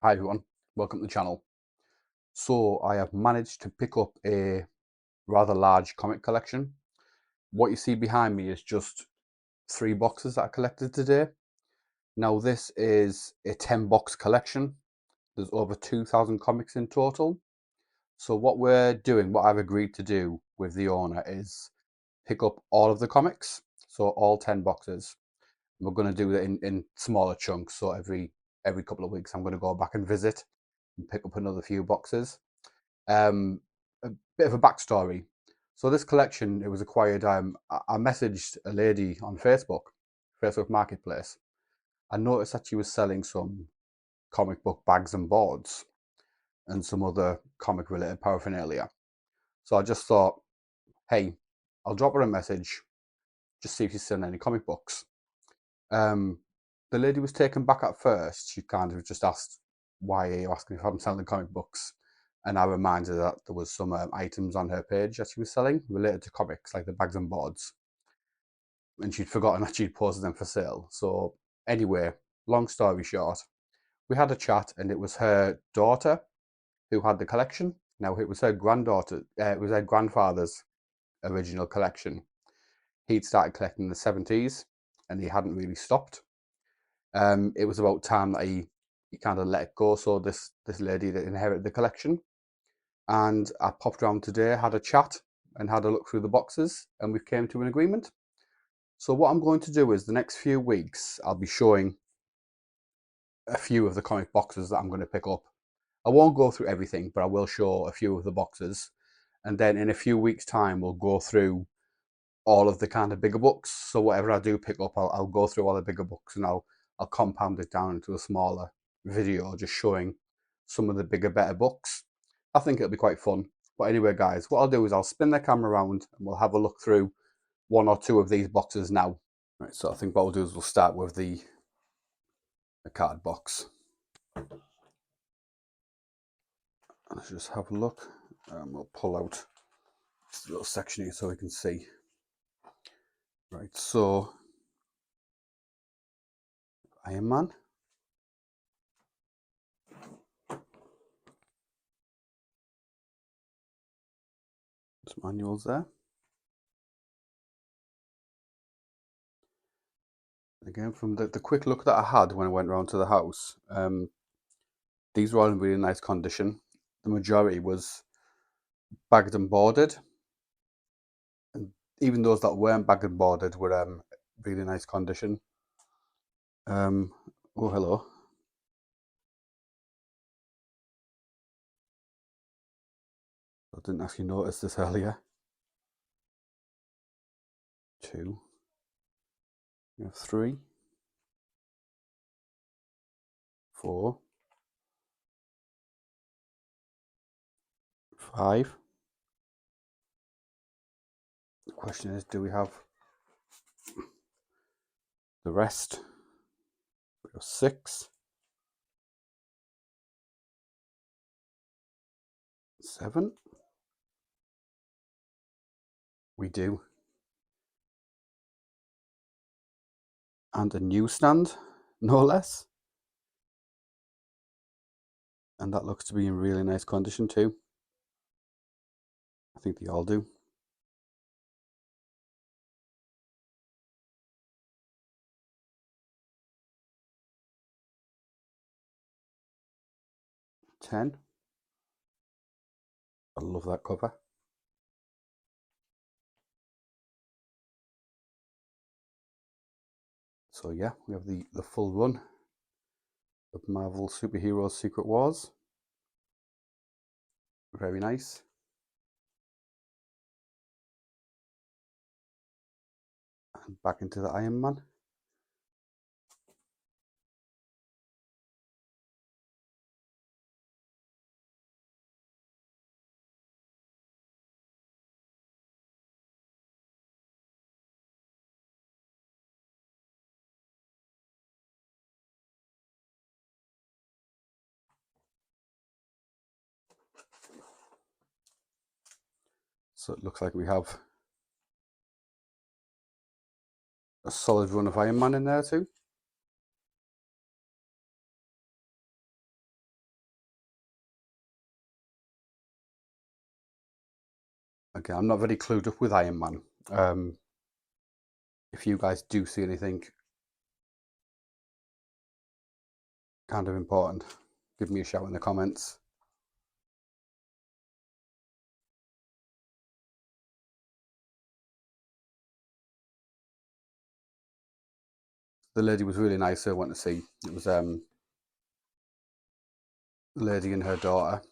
Hi everyone, welcome to the channel. So I have managed to pick up a rather large comic collection. What you see behind me is just 3 boxes that I collected today. Now this is a 10 box collection. There's over 2,000 comics in total. So what I've agreed to do with the owner is pick up all of the comics, so all 10 boxes. We're going to do that in smaller chunks, so every couple of weeks I'm going to go back and visit and pick up another few boxes. Um, a bit of a backstory. So this collection, it was acquired. I messaged a lady on Facebook Marketplace. I noticed that she was selling some comic book bags and boards and some other comic related paraphernalia. So I just thought, hey, I'll drop her a message, just see if she's selling any comic books. Um, the lady was taken back at first. She kind of just asked, why are you asking if I'm selling comic books? And I reminded her that there was some items on her page that she was selling related to comics, like the bags and boards. And she'd forgotten that she'd posted them for sale. So anyway, long story short, we had a chat and it was her daughter who had the collection. Now it was her granddaughter, it was her grandfather's original collection. He'd started collecting in the 70s and he hadn't really stopped. It was about time that he kind of let it go. So this lady that inherited the collection, and I popped around today, had a chat, and had a look through the boxes, and we came to an agreement. So what I'm going to do is the next few weeks I'll be showing a few of the comic boxes that I'm going to pick up. I won't go through everything, but I will show a few of the boxes, and then in a few weeks' time we'll go through all of the kind of bigger books. So whatever I do pick up, I'll go through all the bigger books and I'll compound it down into a smaller video, just showing some of the bigger, better books. I think it'll be quite fun. But anyway, guys, what I'll do is I'll spin the camera around and we'll have a look through one or two of these boxes now. Right, so I think what we'll do is we'll start with the card box. Let's just have a look. We'll pull out this little section here so we can see. Right, so Iron Man. Some manuals there. Again, from the quick look that I had when I went round to the house, these were all in really nice condition. The majority was bagged and boarded, and even those that weren't bagged and boarded were really nice condition. Oh, hello. I didn't actually notice this earlier. 2. We have 3, 4, 5. The question is, do we have the rest? We have 6, 7. We do. And a newsstand, no less. And that looks to be in really nice condition too. I think they all do. 10. I love that cover. So yeah, we have the full run of Marvel Superheroes Secret Wars. Very nice. And back into the Iron Man. So it looks like we have a solid run of Iron Man in there too. Again, I'm not very clued up with Iron Man. If you guys do see anything kind of important, give me a shout in the comments. The lady was really nice who I went to see. It was the lady and her daughter,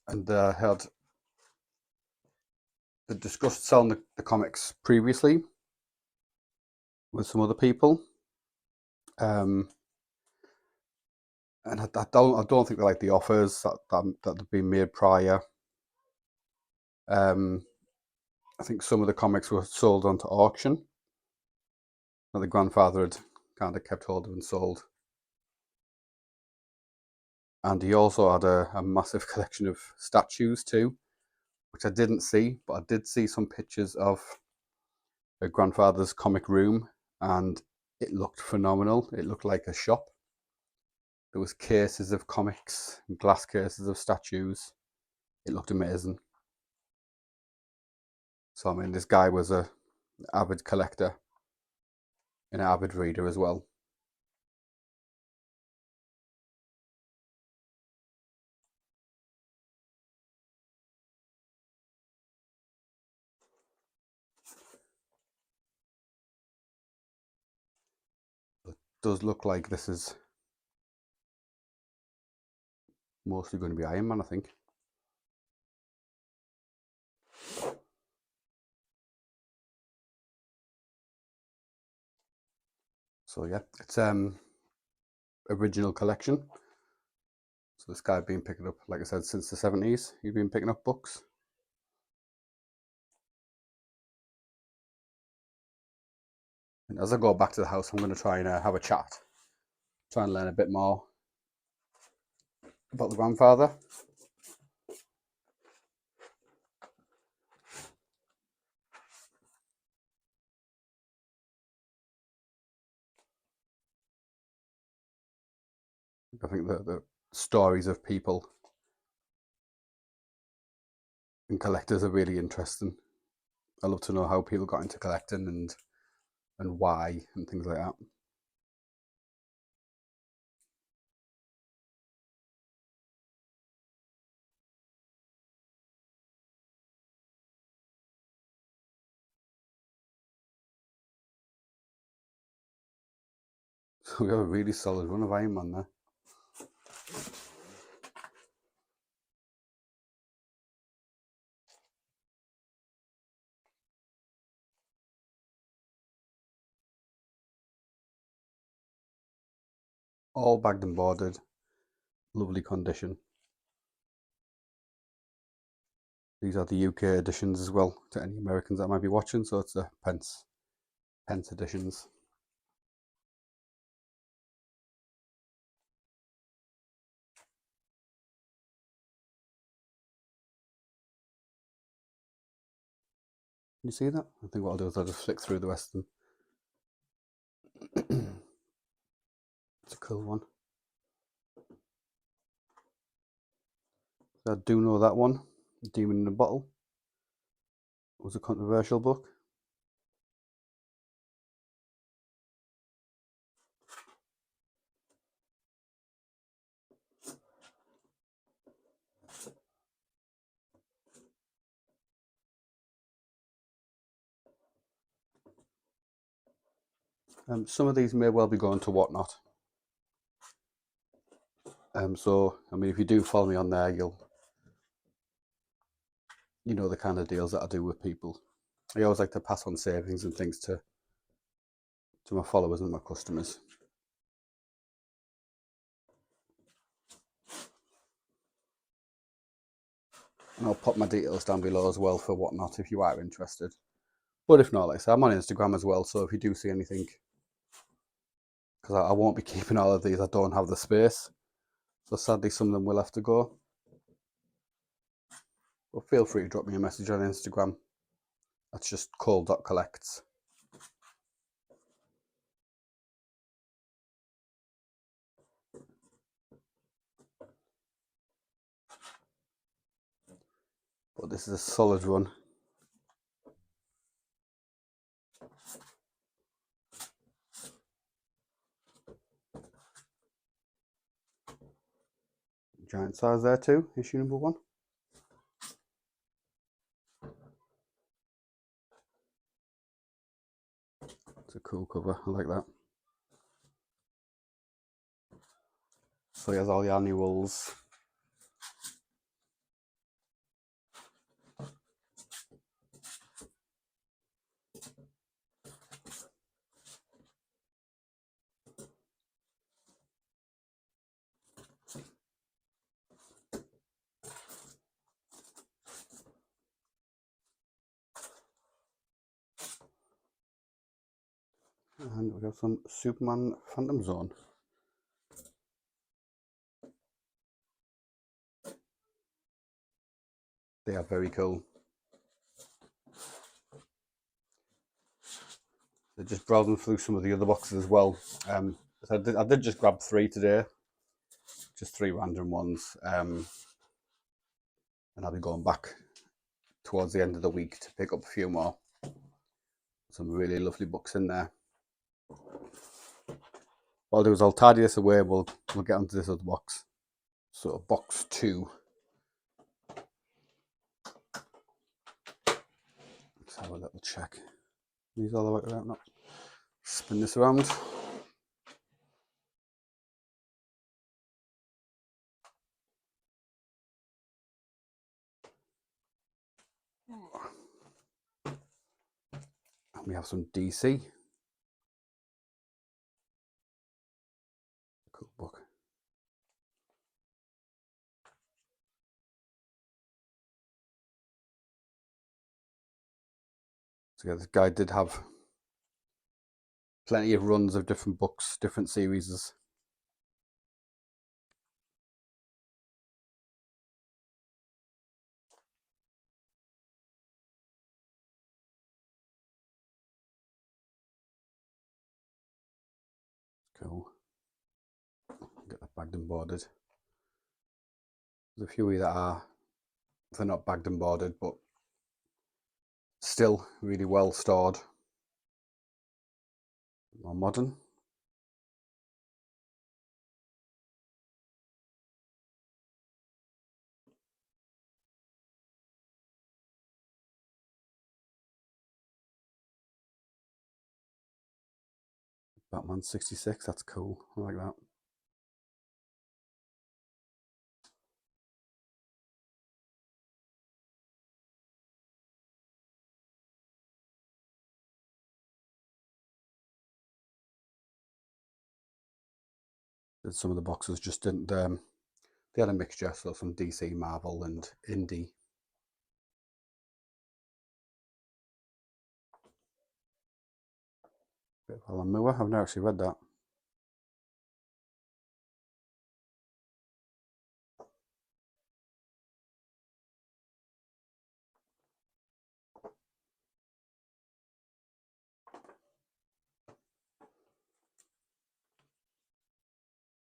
and they discussed selling the comics previously with some other people. And I don't think they like the offers that have been made prior. I think some of the comics were sold onto auction that the grandfather had kind of kept hold of and sold. And he also had a massive collection of statues too, which I didn't see, but I did see some pictures of her grandfather's comic room, and it looked phenomenal. It looked like a shop. There was cases of comics, glass cases of statues. It looked amazing. So I mean, this guy was an avid collector and an avid reader as well. It does look like this is mostly going to be Iron Man, I think. So yeah, it's original collection. So this guy had been picking up, like I said, since the 70s. He's been picking up books. And as I go back to the house, I'm going to try and have a chat, try and learn a bit more about the grandfather. I think the stories of people and collectors are really interesting. I love to know how people got into collecting and why and things like that. So we have a really solid run of Iron Man there. All bagged and boarded, lovely condition. These are the UK editions as well, to any Americans that might be watching. So it's the pence editions. Can you see that? I think what I'll do is I'll just flick through the rest of them. It's a cool one. I do know that one, Demon in a Bottle. It was a controversial book. Some of these may well be going to Whatnot. So I mean, if you do follow me on there, you know the kind of deals that I do with people. I always like to pass on savings and things to my followers and my customers. And I'll pop my details down below as well for Whatnot if you are interested. But if not, like I said, I'm on Instagram as well, so if you do see anything, because I won't be keeping all of these, I don't have the space. So sadly, some of them will have to go. But feel free to drop me a message on Instagram. That's just Cole.collects. But this is a solid run. Giant size there too, issue number 1. It's a cool cover, I like that. So here's all the annuals. And we got some Superman Phantom Zone. They are very cool. They're just browsing through some of the other boxes as well. So I did just grab 3 today, just 3 random ones, and I'll be going back towards the end of the week to pick up a few more. Some really lovely books in there. What I'll do is I'll tidy this away. We'll get onto this other box. So box 2. Let's have a little check. These all the way around. No. Spin this around. And we have some DC. Cool book. So yeah, this guy did have plenty of runs of different books, different series. Cool. Get that bagged and boarded. There's a few that are, they're not bagged and boarded, but still really well stored. More modern. Batman 66, that's cool. I like that. Some of the boxes just didn't, they had a mixture, so some DC, Marvel and indie. Bit of Alan Moore, I've never actually read that.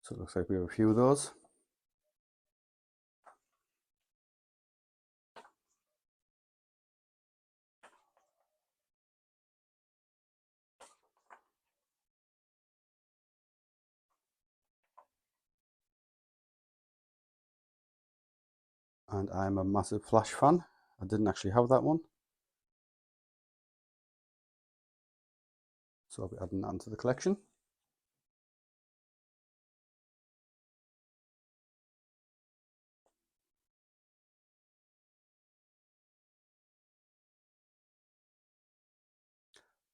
So it looks like we have a few of those. And I'm a massive Flash fan. I didn't actually have that one. So I'll be adding that into the collection.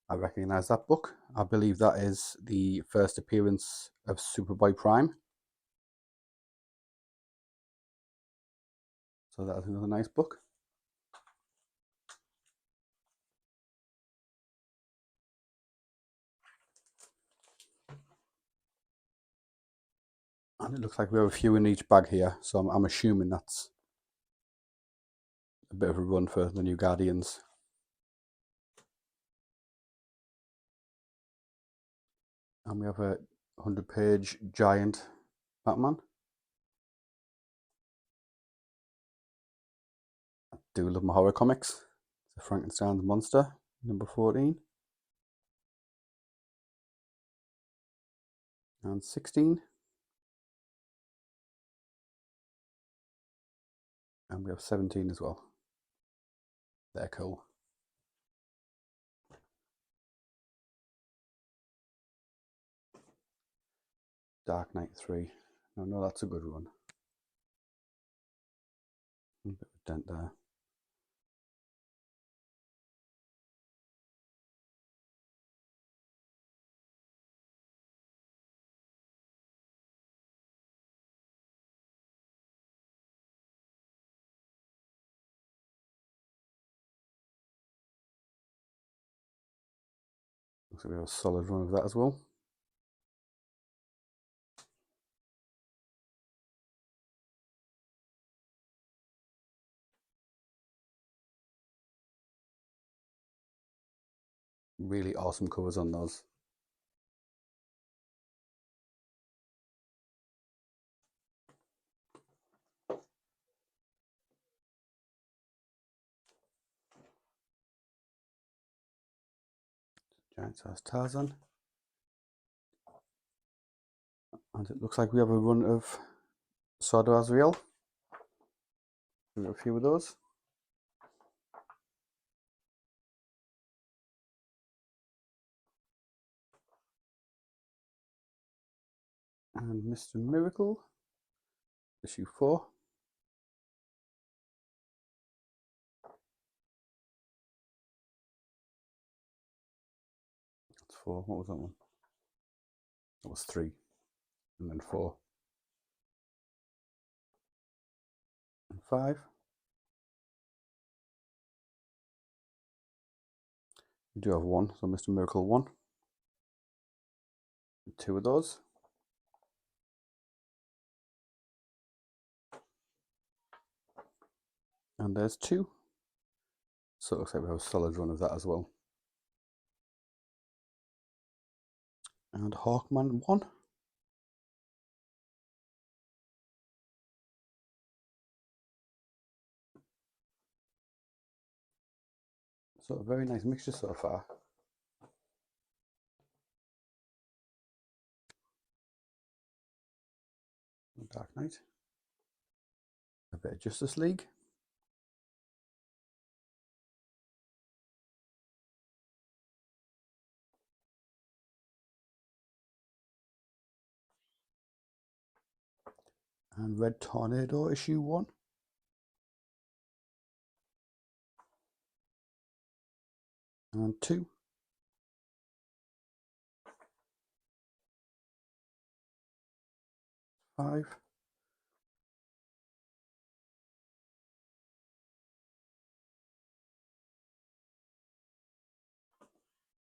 I recognise that book. I believe that is the first appearance of Superboy Prime. So that's another nice book. And it looks like we have a few in each bag here, so I'm assuming that's a bit of a run for the new Guardians. And we have a 100-page giant Batman. Do love my horror comics. It's Frankenstein's Monster, number 14 and 16. And we have 17 as well. They're cool. Dark Knight 3. No, that's a good one. A bit of a dent there. Looks like we have a solid run of that as well. Really awesome covers on those. Giant size Tarzan. And it looks like we have a run of Sword of Azrael. We've got a few of those. And Mr. Miracle, issue 4. That's 4. What was that one? That was 3. And then 4. And 5. We do have 1, so Mr. Miracle 1. 2 of those. And there's 2. So it looks like we have a solid run of that as well. And Hawkman 1. So a very nice mixture so far. Dark Knight. A bit of Justice League. And Red Tornado issue 1. And 2. 5.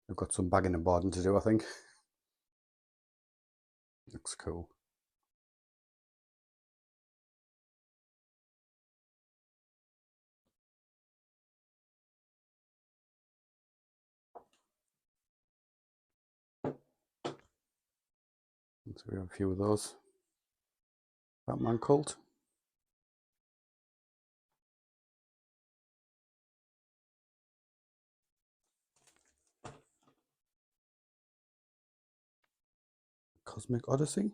We've got some bagging and boarding to do, I think. Looks cool. So we have a few of those. Batman Cult. Cosmic Odyssey.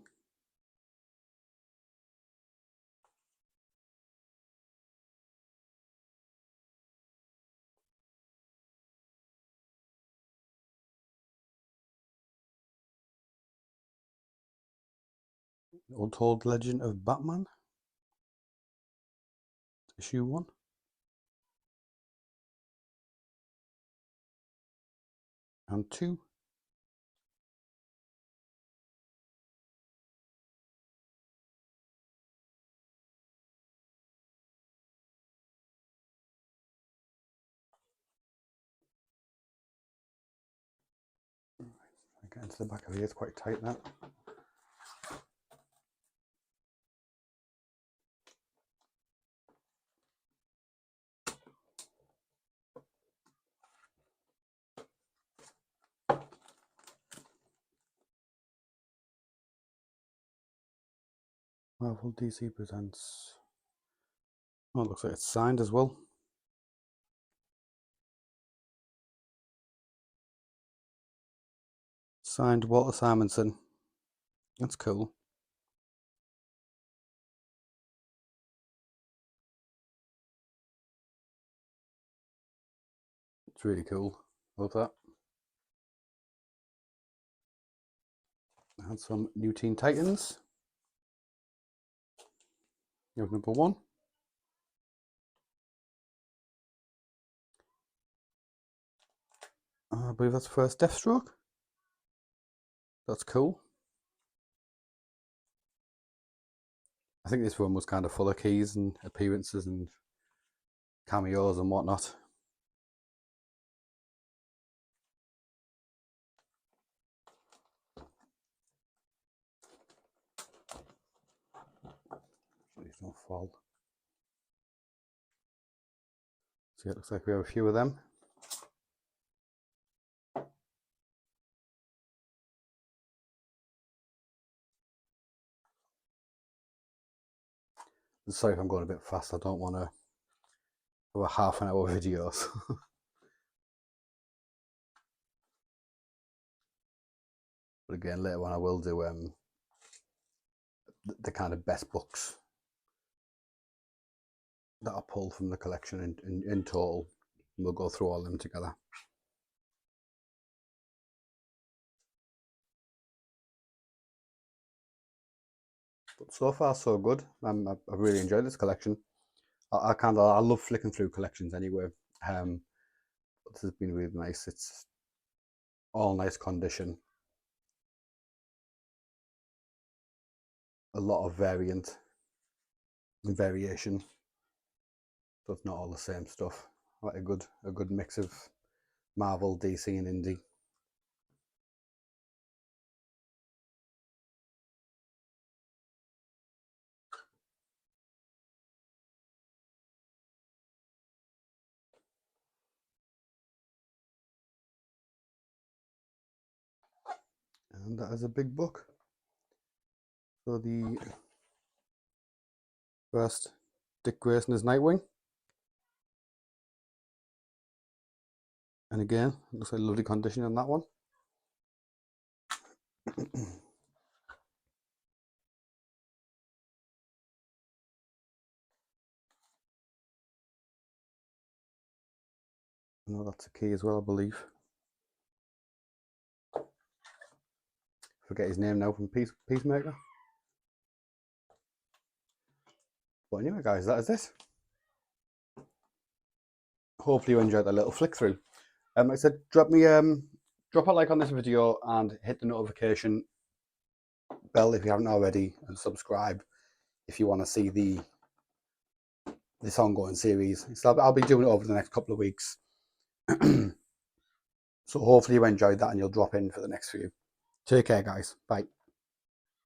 Untold Legend of Batman. Issue 1. And 2. 'Get into the back of here, it's quite tight now. Marvel DC presents. Oh, it looks like it's signed as well. Signed Walter Simonson. That's cool. It's really cool. Love that. And some New Teen Titans. You have number 1. I believe that's the first Deathstroke. That's cool. I think this one was kind of full of keys and appearances and cameos and whatnot. Please don't fall. So it looks like we have a few of them. Sorry if I'm going a bit fast. I don't want to have a half an hour videos. But again, later on I will do the kind of best books that I pull from the collection in total. We'll go through all of them together. But so far so good. I've really enjoyed this collection. I love flicking through collections anyway. This has been really nice. It's all nice condition. A lot of variant and variation. So it's not all the same stuff. Like a good mix of Marvel, DC and indie. And that is a big book. So the first Dick Grayson is Nightwing. And again, looks like lovely condition on that one. No, that's a key as well, I believe. Forget his name now from Peacemaker. But anyway, guys, that is it. Hopefully you enjoyed that little flick through. Like I said, drop a like on this video and hit the notification bell if you haven't already, and subscribe if you want to see this ongoing series. So I'll be doing it over the next couple of weeks. So hopefully you enjoyed that and you'll drop in for the next few. Take care, guys. Bye.